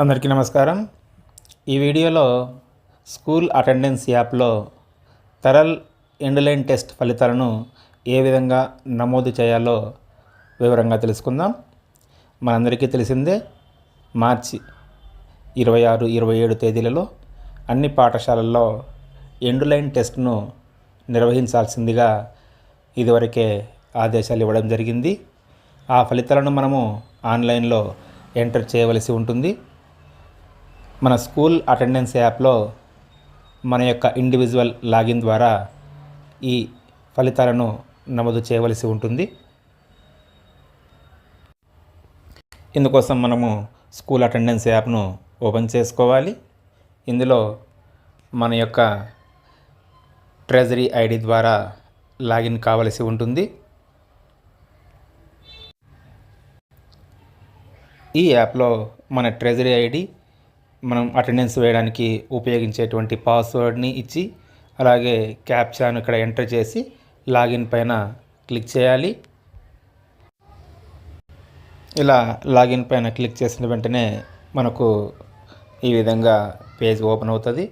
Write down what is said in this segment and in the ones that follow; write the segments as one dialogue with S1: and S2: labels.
S1: అందరికీ నమస్కారం. ఈ వీడియోలో స్కూల్ అటెండెన్స్ యాప్లో తరల్ ఎండ్ లైన్ టెస్ట్ ఫలితాలను ఏ విధంగా నమోదు చేయాలో వివరంగా తెలుసుకుందాం. మనందరికీ తెలిసిందే, మార్చి 26, 27 తేదీలలో అన్ని పాఠశాలల్లో ఎండ్ లైన్ టెస్ట్ను నిర్వహించాల్సిందిగా ఇదివరకే ఆదేశాలు ఇవ్వడం జరిగింది. ఆ ఫలితాలను మనము ఆన్లైన్లో ఎంటర్ చేయవలసి ఉంటుంది. మన స్కూల్ అటెండెన్స్ యాప్లో మన యొక్క ఇండివిజువల్ లాగిన్ ద్వారా ఈ ఫలితాలను నమోదు చేయవలసి ఉంటుంది. ఇందుకోసం మనము స్కూల్ అటెండెన్స్ యాప్ను ఓపెన్ చేసుకోవాలి. ఇందులో మన యొక్క ట్రెజరీ ఐడి ద్వారా లాగిన్ కావలసి ఉంటుంది. ఈ యాప్లో మన ట్రెజరీ ఐడి మనం అటెండెన్స్ వేయడానికి ఉపయోగించేటువంటి పాస్వర్డ్ని ఇచ్చి, అలాగే క్యాప్చాను ఇక్కడ ఎంటర్ చేసి లాగిన్ పైన క్లిక్ చేయాలి. ఇలా లాగిన్ పైన క్లిక్ చేసిన వెంటనే మనకు ఈ విధంగా పేజ్ ఓపెన్ అవుతుంది.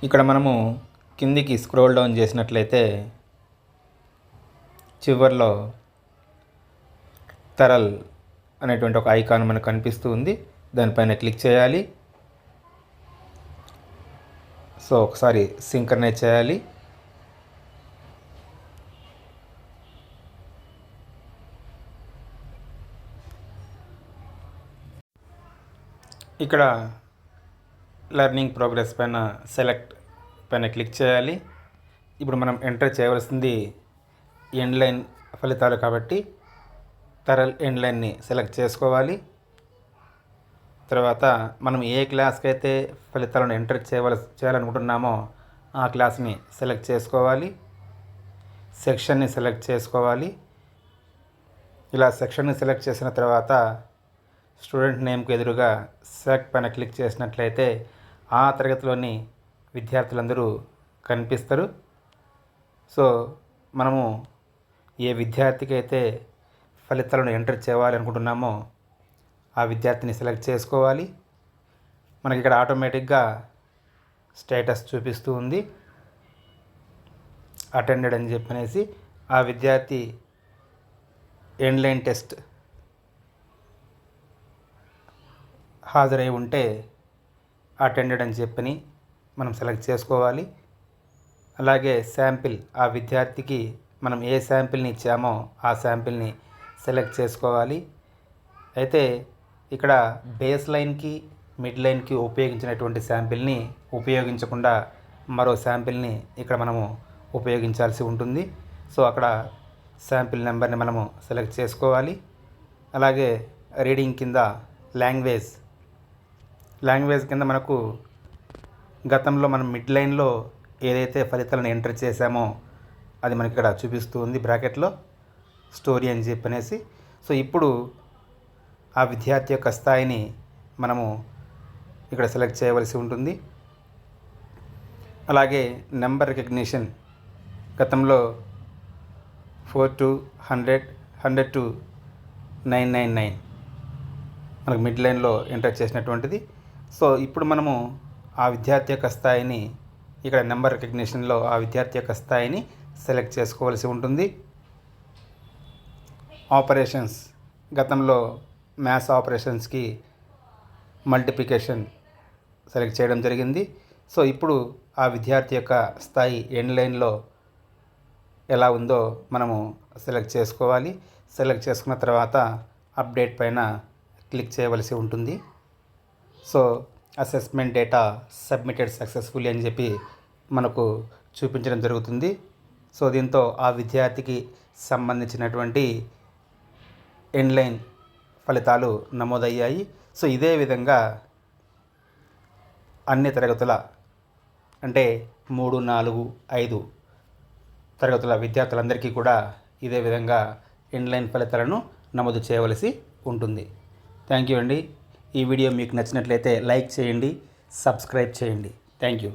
S1: ఇక్కడ మనము కిందికి స్క్రోల్ డౌన్ చేసినట్లయితే చివర్లో తరల్ అనేటువంటి ఒక ఐకాన్ మనకు కనిపిస్తూ ఉంది. దానిపైన క్లిక్ చేయాలి. సో ఒకసారి సింక్రనైజ్ చేయాలి. ఇక్కడ లెర్నింగ్ ప్రోగ్రెస్ పైన సెలెక్ట్ పైన క్లిక్ చేయాలి. ఇప్పుడు మనం ఎంటర్ చేయవలసింది ఎండ్ లైన్ ఫలితాలు కాబట్టి తరల్ ఎండ్ లైన్ని సెలెక్ట్ చేసుకోవాలి. తర్వాత మనం ఏ క్లాస్కి అయితే ఫలితాలను ఎంటర్ చేయాలనుకుంటున్నామో ఆ క్లాస్ని సెలెక్ట్ చేసుకోవాలి. సెక్షన్ని సెలెక్ట్ చేసుకోవాలి. ఇలా సెక్షన్ని సెలెక్ట్ చేసిన తర్వాత స్టూడెంట్ నేమ్కి ఎదురుగా సెలెక్ట్ పైన క్లిక్ చేసినట్లయితే ఆ తరగతిలోని విద్యార్థులందరూ కనిపిస్తారు. సో మనము ఏ విద్యార్థికి అయితే ఫలితాలను ఎంటర్ చేయాలి అనుకుంటున్నామో ఆ విద్యార్థిని సెలెక్ట్ చేసుకోవాలి. మనకి ఇక్కడ ఆటోమేటిక్గా స్టేటస్ చూపిస్తూ ఉంది, అటెండెడ్ అని చెప్పనేసి. ఆ విద్యార్థి ఎండ్ లైన్ టెస్ట్ హాజరై ఉంటే అటెండెడ్ అని చెప్పని మనం సెలెక్ట్ చేసుకోవాలి. అలాగే శాంపిల్, ఆ విద్యార్థికి మనం ఏ శాంపిల్ని ఇచ్చామో ఆ శాంపిల్ని సెలెక్ట్ చేసుకోవాలి. అయితే ఇక్కడ బేస్ లైన్కి మిడ్ లైన్కి ఉపయోగించినటువంటి శాంపిల్ని ఉపయోగించకుండా మరో శాంపిల్ని ఇక్కడ మనము ఉపయోగించాల్సి ఉంటుంది. సో అక్కడ శాంపిల్ నెంబర్ని మనము సెలెక్ట్ చేసుకోవాలి. అలాగే రీడింగ్ కింద లాంగ్వేజ్ కింద మనకు గతంలో మనం మిడ్ లైన్లో ఏదైతే ఫలితాలను ఎంటర్ చేశామో అది మనకి ఇక్కడ చూపిస్తూ ఉంది బ్రాకెట్లో, స్టోరీ అని చెప్పనేసి. సో ఇప్పుడు ఆ విద్యార్థి యొక్క స్థాయిని మనము ఇక్కడ సెలెక్ట్ చేయవలసి ఉంటుంది. అలాగే నెంబర్ రికగ్నిషన్ గతంలో 4 to 100, 100 to 999 మనకు మిడ్ లైన్లో ఎంటర్ చేసినటువంటిది. సో ఇప్పుడు మనము ఆ విద్యార్థి యొక్క స్థాయిని ఇక్కడ నెంబర్ రికగ్నిషన్లో ఆ విద్యార్థి యొక్క స్థాయిని సెలెక్ట్ చేసుకోవాల్సి ఉంటుంది. ఆపరేషన్స్ గతంలో మ్యాథ్స్ ఆపరేషన్స్కి మల్టిప్లికేషన్ సెలెక్ట్ చేయడం జరిగింది. సో ఇప్పుడు ఆ విద్యార్థి యొక్క స్థాయి ఎండ్ లైన్లో ఎలా ఉందో మనము సెలెక్ట్ చేసుకోవాలి. సెలెక్ట్ చేసుకున్న తర్వాత అప్డేట్ పైన క్లిక్ చేయవలసి ఉంటుంది. So assessment data submitted successfully అని చెప్పి మనకు చూపించడం జరుగుతుంది. సో దీంతో ఆ విద్యార్థికి సంబంధించినటువంటి ఎండ్ లైన్ ఫలితాలు నమోదయ్యాయి. సో ఇదే విధంగా అన్ని తరగతుల అంటే 3, 4, 5 తరగతుల విద్యార్థులందరికీ కూడా ఇదే విధంగా ఎండ్ లైన్ ఫలితాలను నమోదు చేయవలసి ఉంటుంది. థ్యాంక్ యూ అండి. ఈ వీడియో మీకు నచ్చినట్లయితే లైక్ చేయండి, సబ్స్క్రైబ్ చేయండి. Thank you.